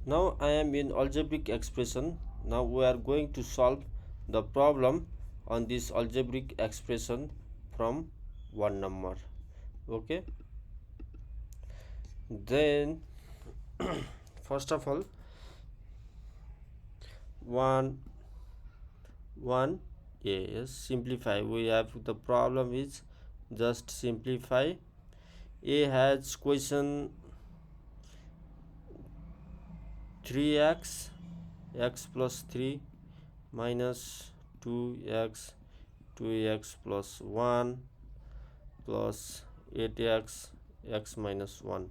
Now I am in algebraic expression. Now we are going to solve the problem on this algebraic expression from one number. Okay, then first of all, one one yes, simplify. We have the problem is just simplify. A has question 3x x plus 3 minus 2x 2x plus 1 plus 8x x minus 1.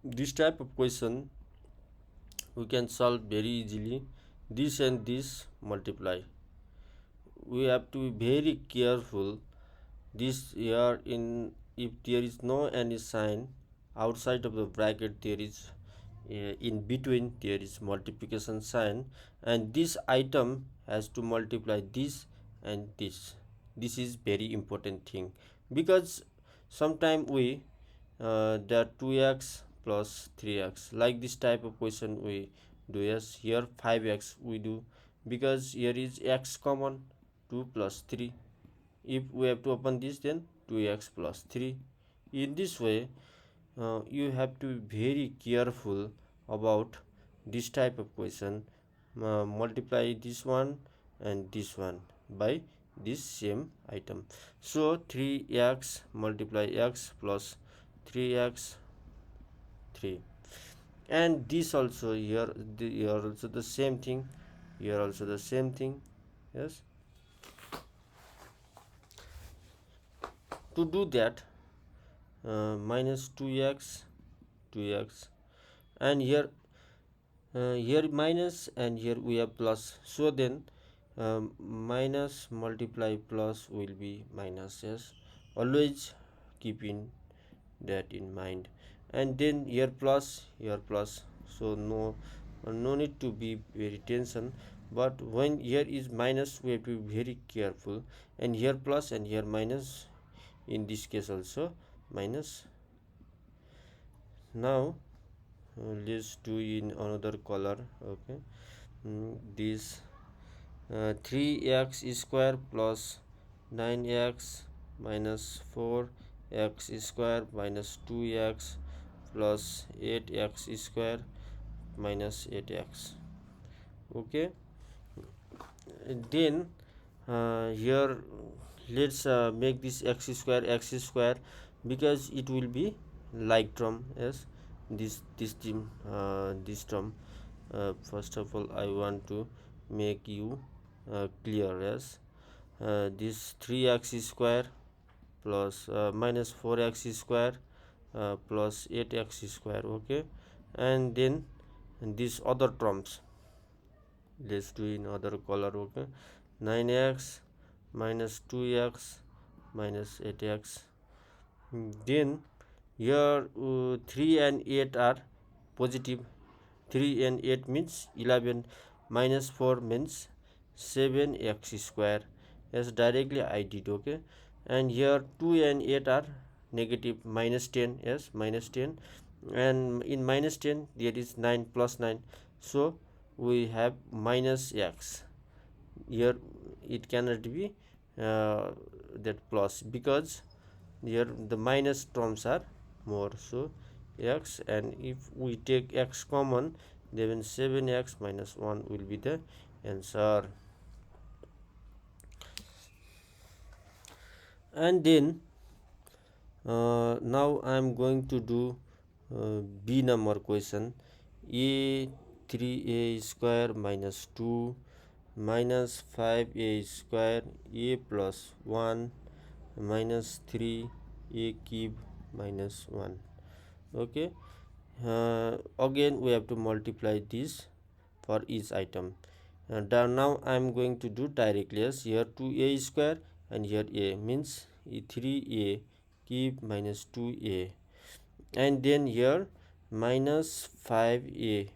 This type of question we can solve very easily. This and this multiply. We have to be very careful. This here, in if there is no any sign outside of the bracket, there is in between there is multiplication sign, and this item has to multiply this and this is very important thing, because sometime we that 2x plus 3x, like this type of question we do. Yes, here 5x we do, because here is x common, 2 plus 3. If we have to open this, then 2x plus 3. In this way, you have to be very careful about this type of question. Multiply this one and this one by this same item. So 3x multiply x plus 3x 3, and this also here also the same thing, here also the same thing. Yes, to do that, minus 2x 2x, and here minus, and here we have plus. So then minus multiply plus will be minus. Yes, always keeping that in mind. And then here plus, here plus, so no need to be very tension. But when here is minus, we have to be very careful, and here plus and here minus, in this case also minus. Now let's do in another color. Okay, this 3x square plus 9x minus 4x square minus 2x plus 8x square minus 8x. Okay, then here let's make this x square, because it will be like term. Yes, this term, first of all I want to make you clear. Yes, this 3x square plus minus 4x square plus 8x square. Okay, and then these other terms, let's do in other color. Okay, 9x minus 2x minus 8x. Then here 3 and 8 are positive. 3 and 8 means 11, minus 4 means 7x square. Yes, directly I did. Okay, and here 2 and 8 are negative, minus 10. Yes, minus 10, and in minus 10 there is 9 plus 9, so we have minus x. Here it cannot be that plus, because here the minus terms are more, so x, and if we take x common, then 7x minus 1 will be the answer. And then now I am going to do b number question. A 3a square minus 2 minus 5a square a plus 1 minus 3a cube minus 1. Okay, again we have to multiply this for each item. Now I am going to do directly. Yes, here 2a square and here a means 3a cube minus 2a, and then here minus 5a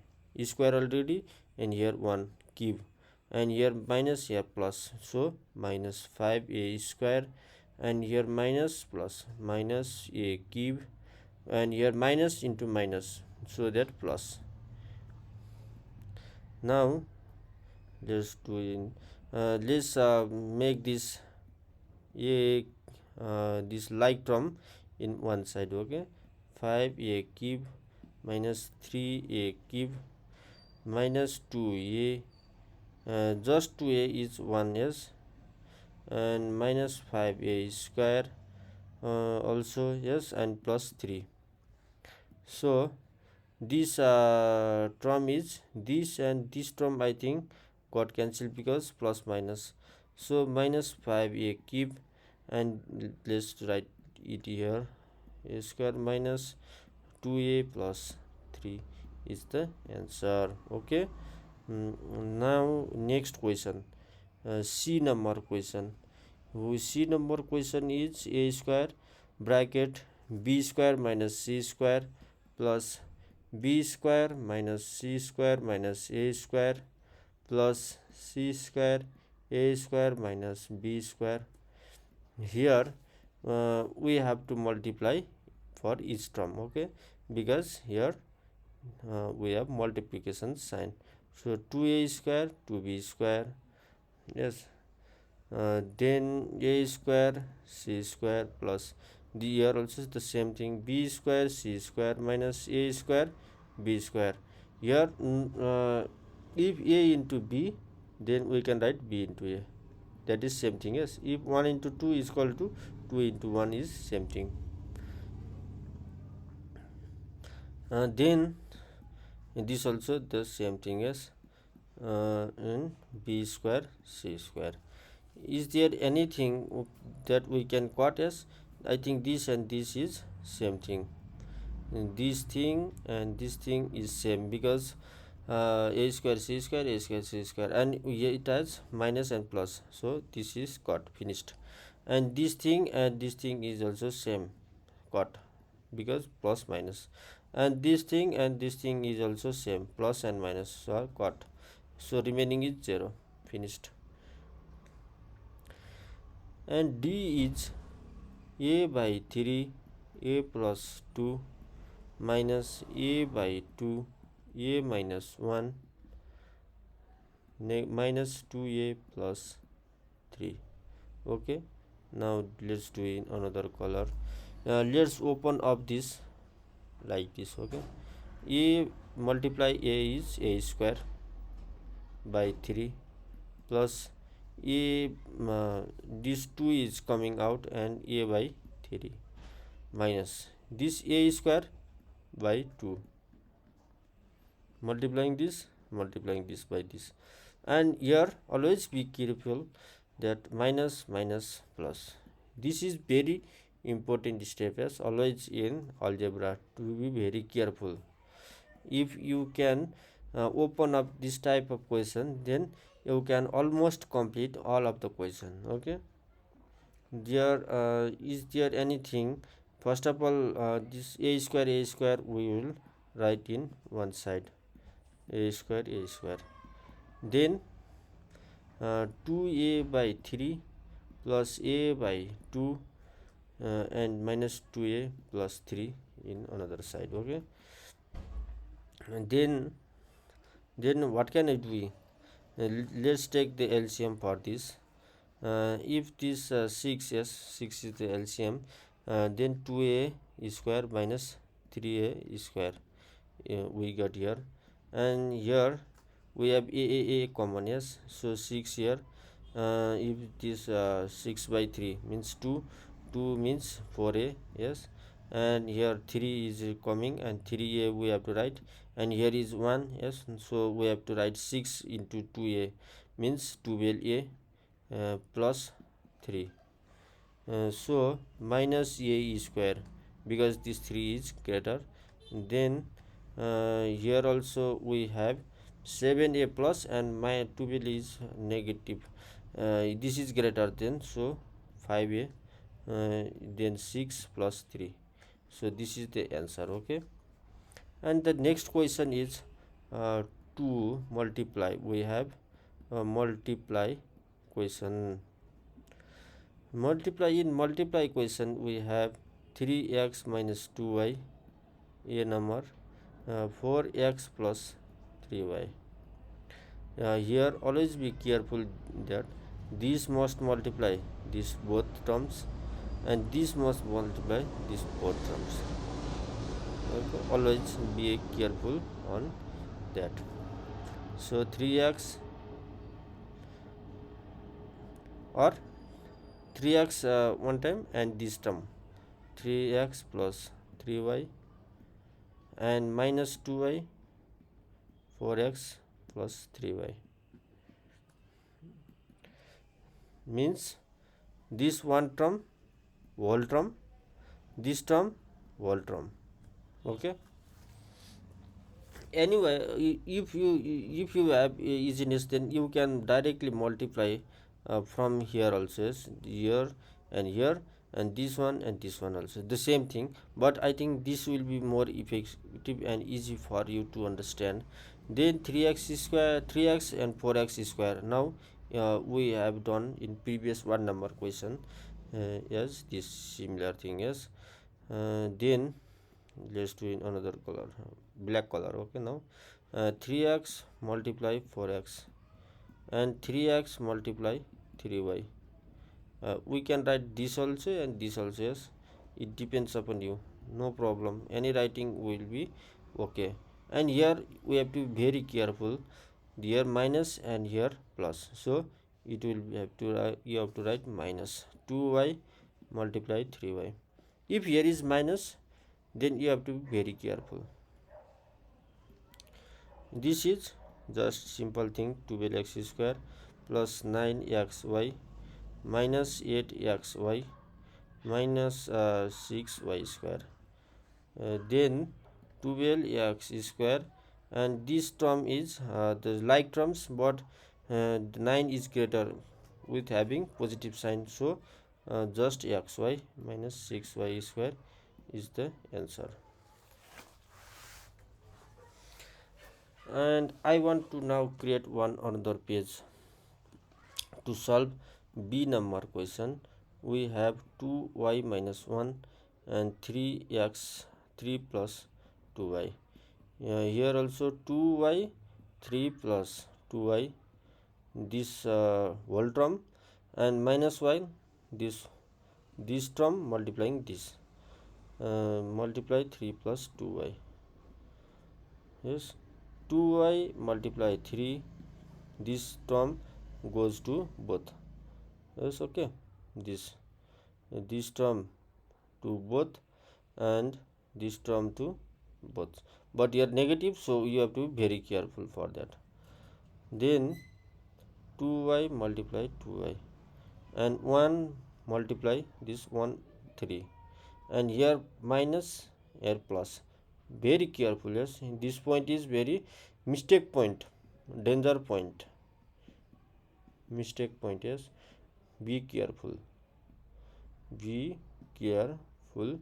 square already, and here 1 cube, and here minus, here plus, so minus 5a square, and here minus plus minus a cube, and here minus into minus, so that plus. Now let's do in let's make this a this like term in one side. Okay, 5a cube minus 3a cube minus 2a, just 2a is 1, yes, and minus 5a square also, yes, and plus 3. So this term is this, and this term I think got cancelled because plus minus. So minus 5a cube, and let's write it here, a square minus 2a plus 3 is the answer. Okay. Now next question, C number question. C number question is a square bracket b square minus c square plus b square minus c square minus a square plus c square a square minus b square. Here we have to multiply for each term, okay, because here we have multiplication sign. So 2a square 2b square, yes, then a square c square plus the here also the same thing, b square c square minus a square b square. Here if a into b, then we can write b into a, that is same thing. Yes, if 1 into 2 is equal to 2 into 1 is same thing. Then this also the same thing. Yes, in b square c square. Is there anything that we can quote as? I think this and this is same thing. And this thing and this thing is same because a square c square a square c square, and it has minus and plus, so this is got finished. And this thing and this thing is also same, got, because plus minus, and this thing and this thing is also same, plus and minus, so got, so remaining is 0, finished. And D is a by 3 a plus 2 minus a by 2 a minus 1 minus 2a plus 3. Okay, now let's do in another color. Let's open up this like this. Okay, a multiply a is a square by 3 plus a this 2 is coming out and a by 3 minus this a square by 2, multiplying this by this. And here always be careful that minus minus plus, this is very important step, as always in algebra, to be very careful. If you can open up this type of question, then you can almost complete all of the question. Okay, there is there anything, first of all this a square we will write in one side, a square, then 2a by 3 plus a by 2 and minus 2a plus 3 in another side. Okay, and then what can I do? Let's take the LCM for this. If this 6, yes, 6 is the LCM, then 2a square minus 3a square we got here, and here we have a common, yes, so 6 here. If this 6 by 3 means 2 means 4a, yes, and here 3 is coming and 3a we have to write, and here is 1, yes, so we have to write 6 into 2a means 12a plus 3, so minus a square because this 3 is greater. Then here also we have 7a plus and my 12 is negative, this is greater than, so 5a, then 6 plus 3, so this is the answer. Okay, and the next question is to multiply. We have multiply question. Multiply question we have 3x minus 2y, a number, 4x plus 3y. Here always be careful that these must multiply these both terms, and this must multiply these both terms. Okay, always be careful on that. So 3x or 3x one time, and this term 3x plus 3y and minus 2y 4x plus 3y means this one term whole term, this term whole term. Okay, anyway, if you have easiness, then you can directly multiply from here also, yes, here and here, and this one also the same thing, but I think this will be more effective and easy for you to understand. Then 3x square, 3x and 4x square. Now we have done in previous one number question. Yes, this similar thing. Yes, then let's do in another color, black color. Okay, now 3x multiply 4x and 3x multiply 3y. We can write this also and this also. Yes, it depends upon you, no problem, any writing will be okay. And here we have to be very careful, here minus and here plus, so it will have to you have to write minus 2y multiply 3y. If here is minus, then you have to be very careful. This is just simple thing, 12x square plus 9xy minus 8xy minus 6y square. Then 12x square, and this term is the like terms, but 9 is greater with having positive sign, so just xy minus 6y square is the answer. And I want to now create one another page to solve B number question. We have 2y minus 1 and 3x 3 plus 2y. Here also 2y 3 plus 2y, this whole term, and minus y, this term multiplying this, multiply 3 plus 2y. Yes, 2y multiply 3, this term goes to both. Yes, okay, this term to both and this term to both, but here negative, so you have to be very careful for that. Then 2y multiply 2y and 1 multiply this 1 3, and here minus, here plus. Very careful. Yes, this point is very mistake point, danger point, mistake point. Yes, be careful, be careful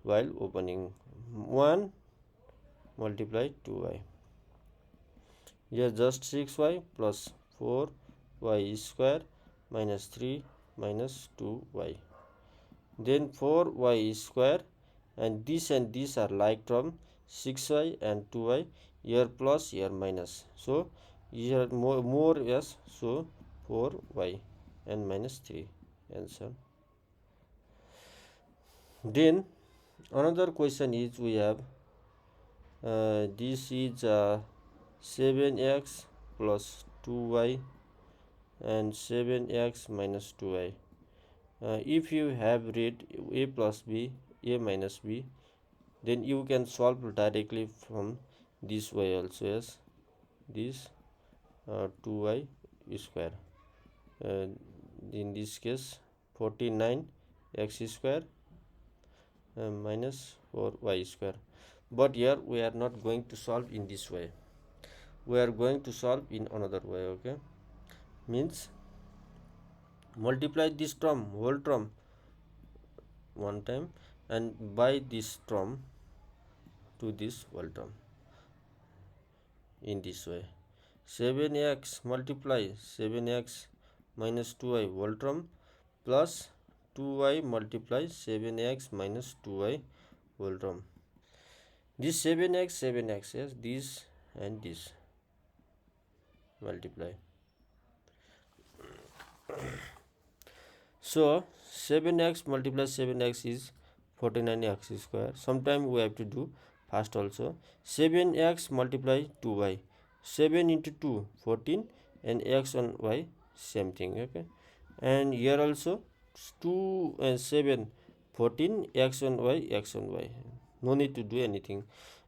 while opening. 1 multiply 2y, here just 6y plus 4y square minus 3 minus 2y. Then 4y square, and these are like term, 6y and 2y, here plus here minus, so here more yes, so 4y and minus 3 answer. Then another question is, we have this is 7x plus 2y and 7x minus 2y. If you have read a plus b, a minus b, then you can solve directly from this way also. Yes, this 2y square, in this case 49x square minus 4y square. But here we are not going to solve in this way, we are going to solve in another way. Okay, means multiply this term whole term one time and by this term to this whole term in this way. 7x multiply 7x minus 2y whole term plus 2y multiply 7x minus 2y whole term. This 7x, yes, this and this. multiply. So 7x multiplied 7x is 49x square. Sometime we have to do fast also. 7x multiply 2y. 7 into 2 14 and x on y same thing. Okay, and here also 2 and 7 14 x on y x on y, no need to do anything.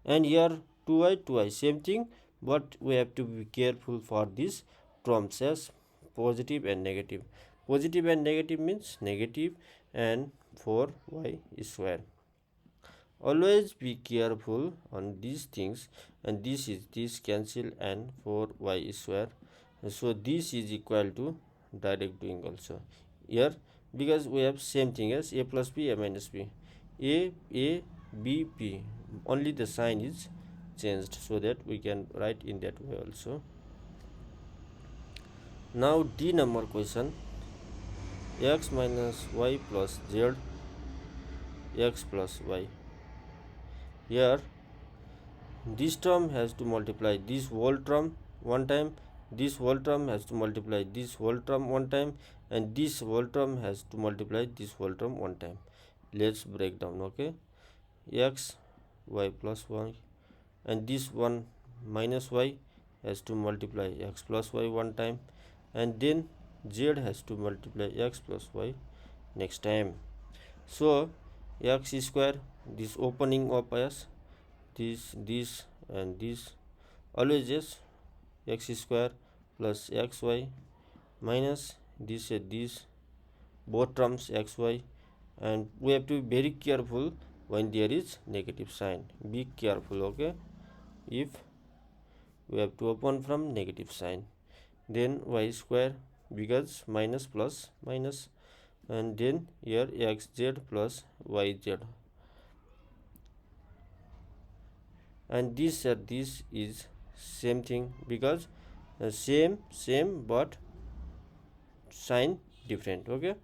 And here 2y same thing, but we have to be careful for this terms as positive and negative. Positive and negative means negative and 4y square. Always be careful on these things, and this cancel and 4y square, so this is equal to direct doing also here, because we have same thing as a plus b a minus b, b, only the sign is changed, so that we can write in that way also. Now D number question, x minus y plus z x plus y. Here this term has to multiply this whole term one time, this whole term has to multiply this whole term one time, and this whole term has to multiply this whole term one time. Let's break down. Okay, x y plus y, and this one minus y has to multiply x plus y one time, and then z has to multiply x plus y next time. So x square, this opening of s, this and this, always is x square plus xy minus this both terms xy, and we have to be very careful when there is negative sign. Be careful. Okay, if we have to open from negative sign, then y square, because minus plus minus, and then here xz plus yz, and this is same thing, because same but sign different. Okay,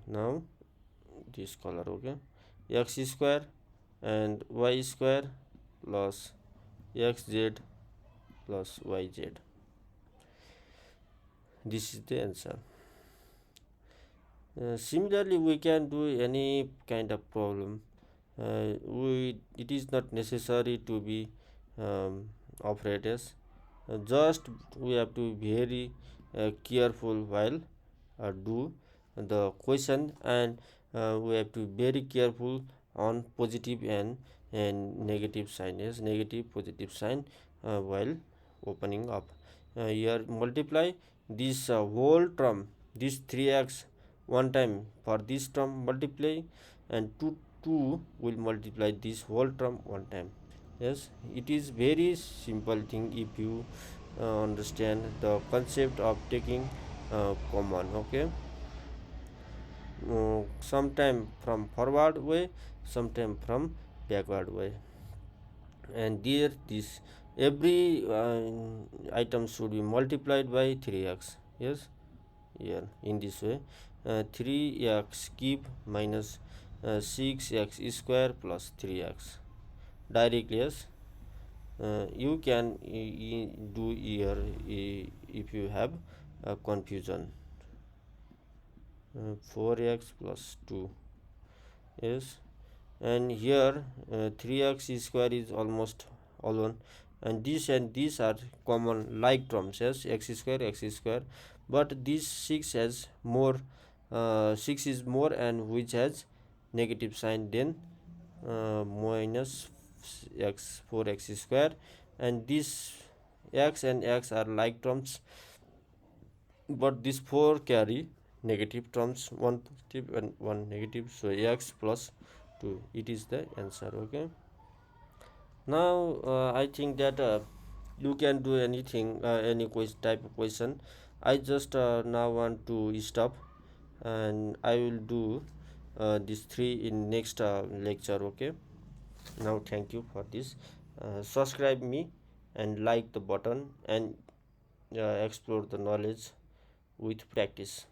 now this color. Okay, x square and y square plus xz plus yz, this is the answer. Similarly, we can do any kind of problem. It is not necessary to be operators. Just we have to be very careful while do the question, and we have to be very careful on positive and negative sign, yes, negative positive sign while opening up. Here multiply this whole term, this 3x one time for this term multiply, and 2 will multiply this whole term one time. Yes, it is very simple thing if you understand the concept of taking common. Okay, sometime from forward way, sometime from backward way, and there this every item should be multiplied by 3x. Yes, here in this way, 3x cube minus 6x square plus 3x directly. Yes, you can do here if you have confusion. 4x plus 2, yes, and here 3x square is almost alone, and these are common like terms, yes, x square, but this 6 has more, 6 is more, and which has negative sign, then minus x 4x square, and this x and x are like terms, but this 4 carry negative terms, one positive and one negative, so x plus 2, it is the answer. Okay, now I think that you can do anything, any type of question. I just now want to stop, and I will do these 3 in next lecture. Okay, now thank you for this. Subscribe me and like the button, and explore the knowledge with practice.